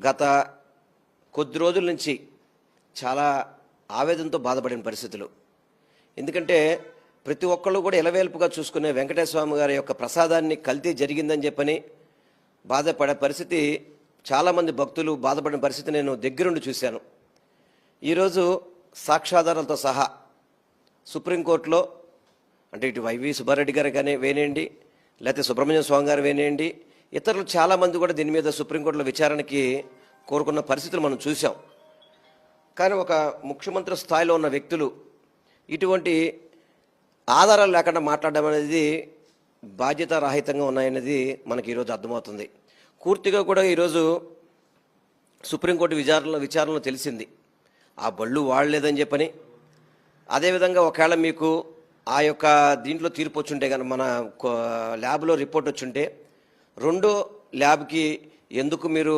గత కొద్ది రోజుల నుంచి చాలా ఆవేదనతో బాధపడిన పరిస్థితులు. ఎందుకంటే ప్రతి ఒక్కళ్ళు కూడా ఇలవేల్పుగా చూసుకునే వెంకటేశ్వర స్వామి గారి యొక్క ప్రసాదాన్ని కల్తీ జరిగిందని చెప్పని బాధపడే పరిస్థితి, చాలామంది భక్తులు బాధపడిన పరిస్థితి నేను దగ్గరుండి చూశాను. ఈరోజు సాక్ష్యాధారాలతో సహా సుప్రీంకోర్టులో, అంటే ఇటు వైవి సుబ్బారెడ్డి గారు కానీ వేనేయండి, లేకపోతే సుబ్రహ్మణ్యం స్వామి గారు వేనేయండి, ఇతరులు చాలామంది కూడా దీని మీద సుప్రీంకోర్టులో విచారణకి కోరుకున్న పరిస్థితులు మనం చూసాం. కానీ ఒక ముఖ్యమంత్రి స్థాయిలో ఉన్న వ్యక్తులు ఇటువంటి ఆధారాలు లేకుండా మాట్లాడడం అనేది బాధ్యతారాహితంగా ఉన్నాయనేది మనకి ఈరోజు అర్థమవుతుంది. పూర్తిగా కూడా ఈరోజు సుప్రీంకోర్టు విచారణలో తెలిసింది ఆ బళ్ళు వాడలేదని చెప్పని. అదేవిధంగా ఒకవేళ మీకు ఆ యొక్క దీంట్లో తీర్పు వచ్చుంటే కానీ, మన ల్యాబ్లో రిపోర్ట్ వచ్చుంటే, రెండో ల్యాబ్కి ఎందుకు మీరు